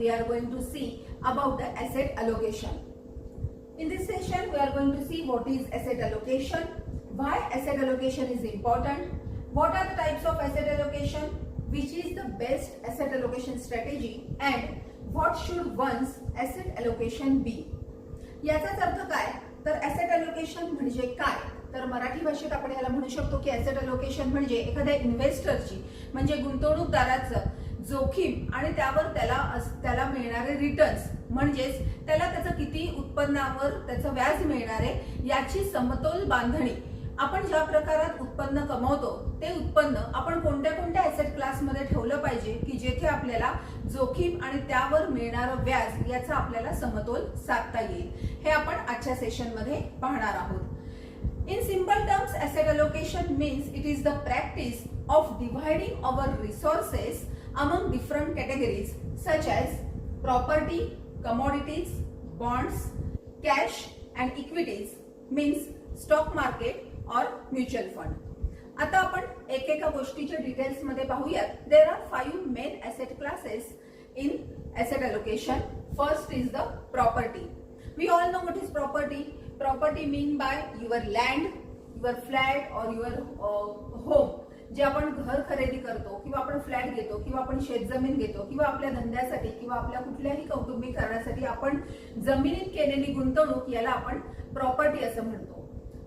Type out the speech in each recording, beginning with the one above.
we are going to see about the asset allocation. In this session, we are going to see what is asset allocation, why asset allocation is important, what are the types of asset allocation, which is the best asset allocation strategy, and what should one's asset allocation be. याचाच अर्थ काय तर asset allocation म्हणजे काय तर मराठी भाषेत आपण याला म्हणू शकतो की asset allocation म्हणजे एखाद्या इन्व्हेस्टरची म्हणजे गुंतवणूकदाराचं जोखीम आणि त्यावर त्याला मिळणारे रिटर्न्स म्हणजेच त्याला त्याचं किती उत्पन्नावर त्याचं व्याज मिळणार आहे याची समतोल बांधणी. आपण ज्या प्रकारात उत्पन्न कमवतो ते उत्पन्न आपण कोणत्या कोणत्या ऍसेट क्लासमध्ये ठेवलं पाहिजे की जेथे आपल्याला जोखीम आणि त्यावर मिळणारं व्याज याचा आपल्याला समतोल साधता येईल, हे आपण आजच्या सेशनमध्ये पाहणार आहोत. In simple terms, asset allocation means it is the practice of dividing our resources among different categories such as property, commodities, bonds, cash and equities means stock market or mutual fund. आता आपण एकेका गोष्टीच्या details मध्ये पाहूयात. There are 5 main asset classes in asset allocation. First is the property. We all know what is property. Property mean by your land, your flat or your home. जे आपण घर खरेदी करतो किंवा आपण फ्लॅट घेतो किंवा आपण शेतजमीन घेतो किंवा आपल्या धंद्यासाठी किंवा आपल्या कुठल्याही कौटुंबिक कारणासाठी आपण जमिनीत केलेली गुंतवणूक याला आपण प्रॉपर्टी असं म्हणतो.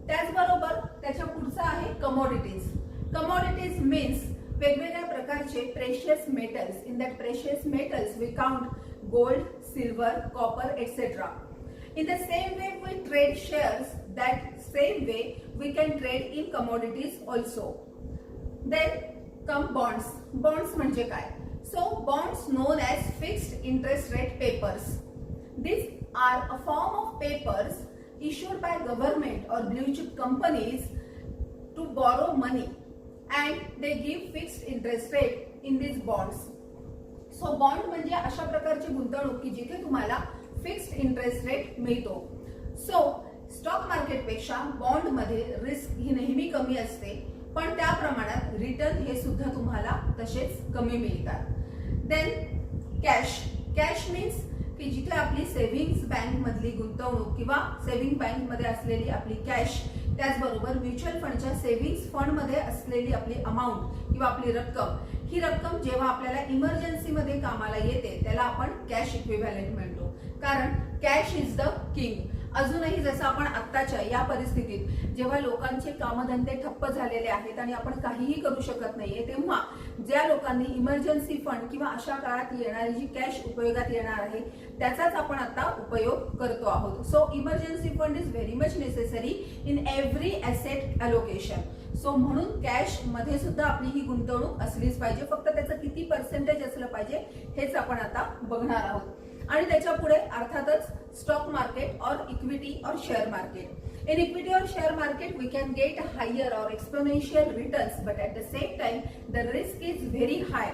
त्याचबरोबर त्याच्या पुढचा आहे कमोडिटीज. कमोडिटीज मीन्स वेगवेगळ्या प्रकारचे precious metals. In that precious metals we count gold, silver, copper etcetera. In the same way we trade shares, that same way we can trade in commodities also. Then come bonds. Bonds म्हणजे काय? So bonds known as fixed interest rate papers. These are a form of papers issued by government or blue chip companies to borrow money and they give fixed interest rate in these bonds. So bond म्हणजे अशा प्रकारची गुंतवणूक की जिथे तुम्हाला fixed interest rate मिळतो. So stock market पेक्षा bond मध्ये रिस्क ही नेहमी कमी असते पण त्या प्रमाणात रिटर्न हे सुद्धा तुम्हाला तसेच कमी मिळतात. Then cash. कॅश मीन्स की जिथे आपली सेव्हिंग्स बँक मधली गुंतवणूक किंवा सेव्हिंग बँक मध्ये असलेली आपली कॅश, त्याचबरोबर म्युच्युअल फंडच्या सेव्हिंग्स फंड मध्ये असलेली आपली अमाऊंट किंवा आपली रक्कम, ही रक्कम जेव्हा आपल्याला इमर्जन्सी मध्ये कामाला येते त्याला आपण कॅश इक्विव्हॅलंट म्हणतो. कारण कॅश इज द किंग. अजूनही जसं आपण आत्ताच्या या परिस्थितीत जेव्हा लोकांचे कामधंदे ठप्प झालेले आहेत आणि आपण काहीही करू शकत नाहीये तेव्हा ज्या लोकांनी इमर्जन्सी फंड किंवा अशा काळात येणारी जी कॅश उपयोगात येणार आहे त्याचाच आपण आता उपयोग करतो आहोत. So emergency fund is very much necessary in every asset allocation. So म्हणून कॅश मध्ये सुद्धा आपली ही गुंतवणूक असलीच पाहिजे. फक्त त्याचं किती पर्सेंटेज असलं पाहिजे हेच आपण आता बघणार आहोत. आणि त्याच्या पुढे अर्थातच स्टॉक मार्केट और इक्विटी और share market. In equity or share market, we can get higher or exponential returns, but at the same time, the risk is very high.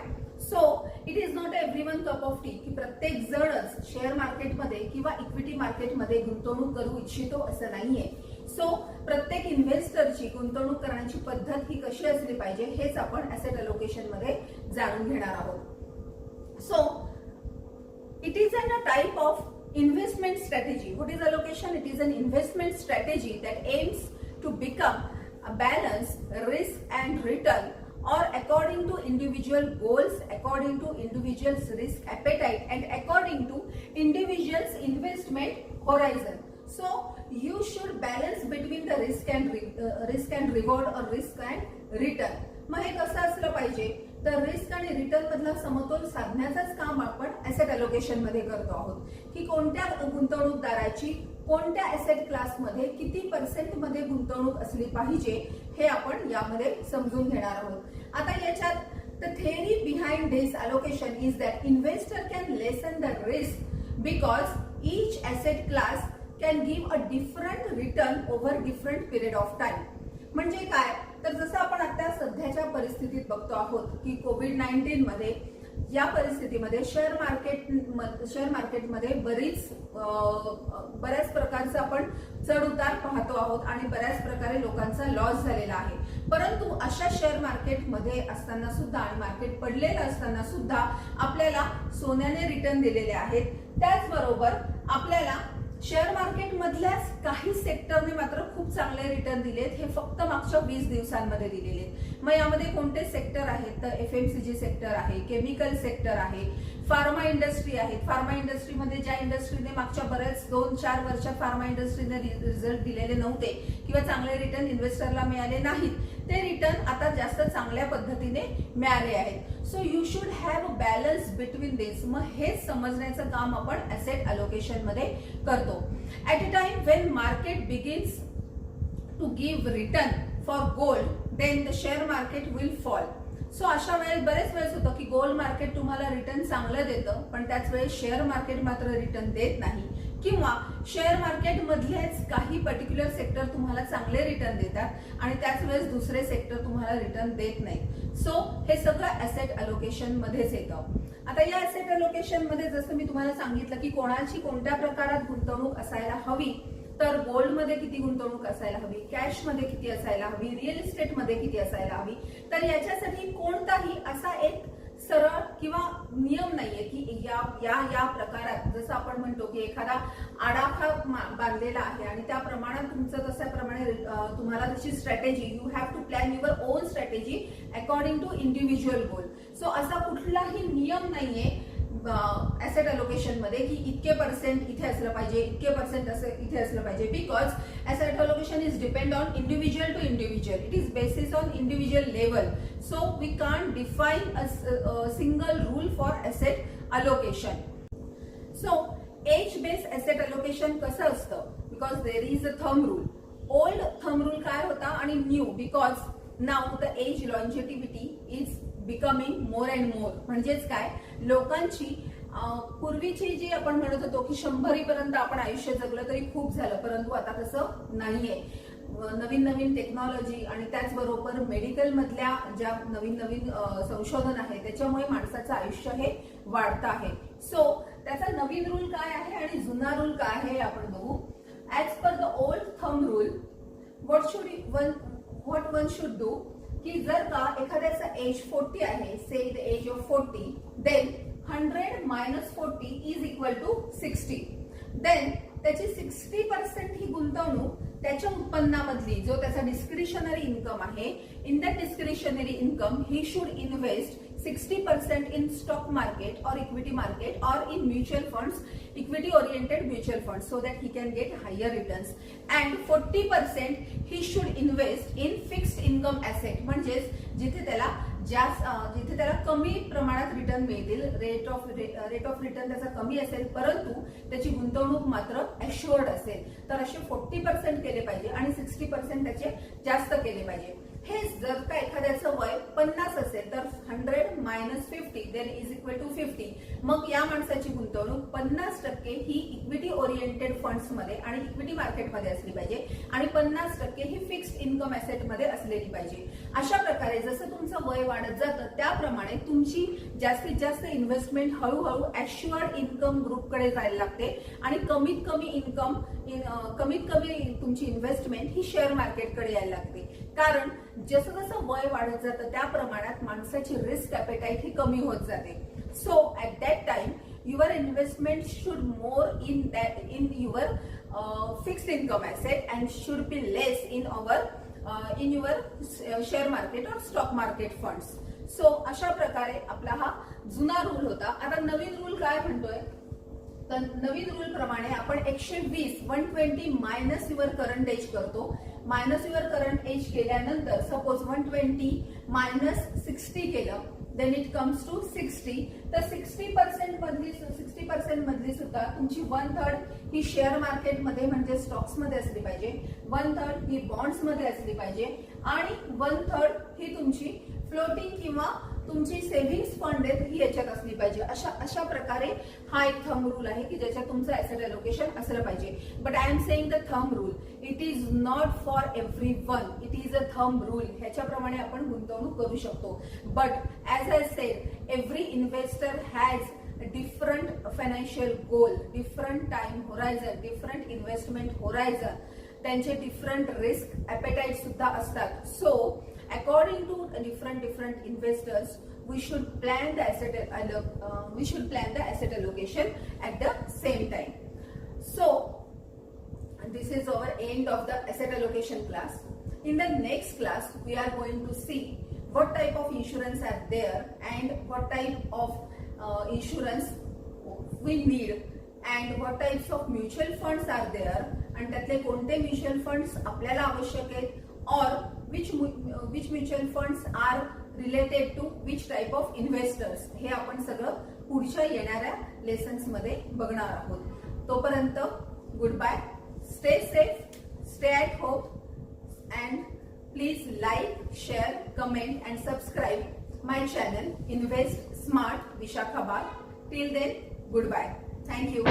So, it is not everyone cup of tea. की प्रत्येक जणच share मार्केटमध्ये किंवा equity मार्केटमध्ये गुंतवणूक करू इच्छितो असं नाहीये. सो प्रत्येक इन्व्हेस्टरची गुंतवणूक करण्याची पद्धत ही कशी असली पाहिजे हेच आपण ऍसेट अलोकेशन मध्ये जाणून घेणार आहोत. So it is a type of investment strategy. What is allocation? It is an investment strategy that aims to become a balance risk and return or according to individual goals, according to individual's risk appetite and according to individual's investment horizon. So you should balance between the risk and reward or risk and return. मग हे कसं असलं पाहिजे तर risk आणि return मधला समतोल साधण्याचंच काम आपण ऍसेट अलोकेशन मध्ये करतो आहोत. की कोणत्या गुंतवणूकदाराची कोणत्या ऍसेट क्लासमध्ये किती पर्सेंट मध्ये गुंतवणूक असली पाहिजे हे आपण यामध्ये समजून घेणार आहोत. आता याच्यात the theory behind this allocation is that investor can lesson the risk because each asset class can give a different return over different period of time. म्हणजे काय तर जसं आपण आता सध्याच्या परिस्थितीत बघतो आहोत की कोविड-19 मध्ये या परिस्थितीमध्ये शेअर मार्केटमध्ये बऱ्याच प्रकारचा आपण चढ उतार पाहतो आहोत आणि बऱ्याच प्रकारे लोकांचा लॉस झालेला आहे. परंतु अशा शेअर मार्केटमध्ये असताना सुद्धा आणि मार्केट पडलेलं असताना सुद्धा आपल्याला सोन्याने रिटर्न दिलेले आहेत. त्याचबरोबर आपल्याला शेअर मार्केट मधल्याच काही सेक्टरने मात्र खूप चांगले रिटर्न दिलेत. हे फक्त मागच्या 20 दिवसांमध्ये दिलेले आहेत. मग यामध्ये कोणते सेक्टर आहेत तर FMCG सेक्टर आहे, केमिकल सेक्टर आहे, फार्मा इंडस्ट्री आहे. फार्मा इंडस्ट्रीमध्ये ज्या इंडस्ट्रीने मागच्या बऱ्याच 2-4 वर्षात फार्मा इंडस्ट्रीने रिझल्ट दिलेले नव्हते किंवा चांगले रिटर्न इन्व्हेस्टरला मिळाले नाहीत, ते रिटर्न आता जास्त चांगल्या पद्धतीने मिळाले आहेत. So you should have a balance between this. मग हेच समजण्याचं काम आपण ऍसेट अलोकेशन मध्ये करतो. At a time when market begins to give return for gold, then the share market will fall. So अशा वेळेस बरेच वेळेस होतं की गोल्ड मार्केट तुम्हाला रिटर्न चांगलं देतं, पण त्याच वेळेस शेअर मार्केट मात्र रिटर्न देत नाही, किंवा शेअर मार्केट मधलेच काही पर्टिक्युलर सेक्टर तुम्हाला चांगले रिटर्न देतात आणि त्याच वेळेस दुसरे सेक्टर तुम्हाला रिटर्न देत नाही. सो हे सगळं ऍसेट अलोकेशन मध्येच येतं. आता या ऍसेट अलोकेशन मध्ये जसं मी तुम्हाला सांगितलं की कोणाची कोणत्या प्रकारात गुंतवणूक असायला हवी, तर गोल्ड मध्ये किती गुंतवणूक असायला हवी, कॅश मध्ये किती असायला हवी, रिअल इस्टेट मध्ये किती असायला हवी, तर याच्यासाठी कोणताही असा एक सरळ किंवा नियम नाहीये की या या या प्रकारात, जसं आपण म्हणतो की एखादा आडाखा बांधलेला आहे आणि त्या प्रमाणात तुमचं तशाप्रमाणे तुम्हाला तशी strategy, you have to plan your own strategy according to individual goal. So असा कुठलाही नियम नाहीये ऍसेट अलोकेशन मध्ये की इतके पर्सेंट इथे असलं पाहिजे, इतके पर्सेंट असं इथे असलं पाहिजे, because asset allocation is depend on individual to individual. It is basis on individual level. So we can't define a single rule for asset allocation. So age based asset allocation कसं असतं, because there is a thumb rule. Old thumb rule काय होता आणि new, because now the age longevity is becoming more and more. म्हणजेच काय, लोकांची पूर्वीची जी आपण म्हणत होतो की 100 पर्यंत आपण आयुष्य जगलं तरी खूप झालं, परंतु आता तसं नाहीये. नवीन नवीन टेक्नॉलॉजी आणि त्याचबरोबर मेडिकल मधल्या ज्या नवीन नवीन संशोधन आहे त्याच्यामुळे माणसाचं आयुष्य हे वाढतं आहे. सो त्याचा नवीन रूल काय आहे आणि जुना रूल काय आहे आपण बघू. As per the old thumb rule, what one should do, की जर का एखाद्याचा एज 40 आहे, say the age of 40, then 100 minus 40 is equal to 60. Then त्याची 60% ही गुंतवणूक त्याच्या उत्पन्नामधली, जो त्याचा डिस्क्रिशनरी इन्कम आहे, in that discretionary income he should invest 60% in stock market or equity market or in mutual funds, equity oriented mutual funds, so that he can get higher returns. And 40% he should invest in fixed income asset, म्हणजेच जिथे त्याला कमी प्रमाणात return मिळतील, rate of return त्याचा कमी असेल, परंतु त्याची गुंतवणूक मात्र अश्युअर्ड असेल, तर असे 40% केले पाहिजे आणि 60% त्याचे जास्त केले पाहिजे. हे जर का एखाद्याचं वय 50 असेल तर 100 minus 50 then is equal to 50. मग या माणसाची गुंतवणूक 50% ही इक्विटी ओरिएंटेड फंड्स मध्ये आणि इक्विटी मार्केटमध्ये असली पाहिजे आणि 50% ही फिक्स्ड इन्कम ऍसेट मध्ये असलेली पाहिजे. अशा प्रकारे जसं तुमचं वय वाढत जातं त्याप्रमाणे तुमची जास्तीत जास्त इन्व्हेस्टमेंट हळूहळू ऍश्युअर्ड इन्कम ग्रुपकडे जायला लागते आणि कमीत कमी तुमची इन्व्हेस्टमेंट ही शेअर मार्केटकडे यायला लागते. कारण जसं जसं वय वाढत जातं त्या प्रमाणात माणसाची रिस्क ॲपेटाईट ही कमी होत जाते. So at that time your investment should more in your fixed income asset and should be less in your share market और स्टॉक मार्केट फंड्स. सो अशा प्रकारे आपला हा जुना रूल होता. आता नवीन रूल काय म्हणतोय, तर नवीन रूल प्रमाणे आपण 120 मायनस युअर करंट एज करतो. मायनस युअर करंट एज केल्यानंतर सपोज 120 मायनस 60 केलं, देन इट कम्स टू 60. तर 60% मधली सुद्धा तुमची 1/3 ही शेअर मार्केटमध्ये म्हणजे स्टॉक्स मध्ये असली पाहिजे, 1/3 ही बॉन्ड्स मध्ये असली पाहिजे आणि 1/3 ही तुमची फ्लोटिंग किंवा तुमची सेव्हिंग्स फंड आहेत ही याच्यात असली पाहिजे. अशा प्रकारे हा एक थंब रूल आहे की ज्याच्यात तुमचं ऍसेट अलोकेशन असलं पाहिजे. But I am saying the thumb rule, it is not for everyone, it is a thumb rule. ह्याच्याप्रमाणे आपण गुंतवणूक करू शकतो. But as I said, every investor has different financial goal, different time horizon, different investment horizon, त्यांचे different risk appetite सुद्धा असतात. सो according to different investors, we should plan the asset allocation at the same time. So this is our end of the asset allocation class. In the next class, we are going to see what type of insurance are there and what type of insurance we need and what types of mutual funds are there and त्यातले कोणते mutual funds आपल्याला आवश्यक आहेत और which mutual funds are related to which type of investors हे आपण सगळं पुढच्या येणाऱ्या लेसन्स मध्ये बघणार आहोत. तोपर्यंत goodbye, stay safe, stay at home and please like, share, comment and subscribe my channel Invest Smart Vishakhapatnam. Till then, goodbye. Thank you.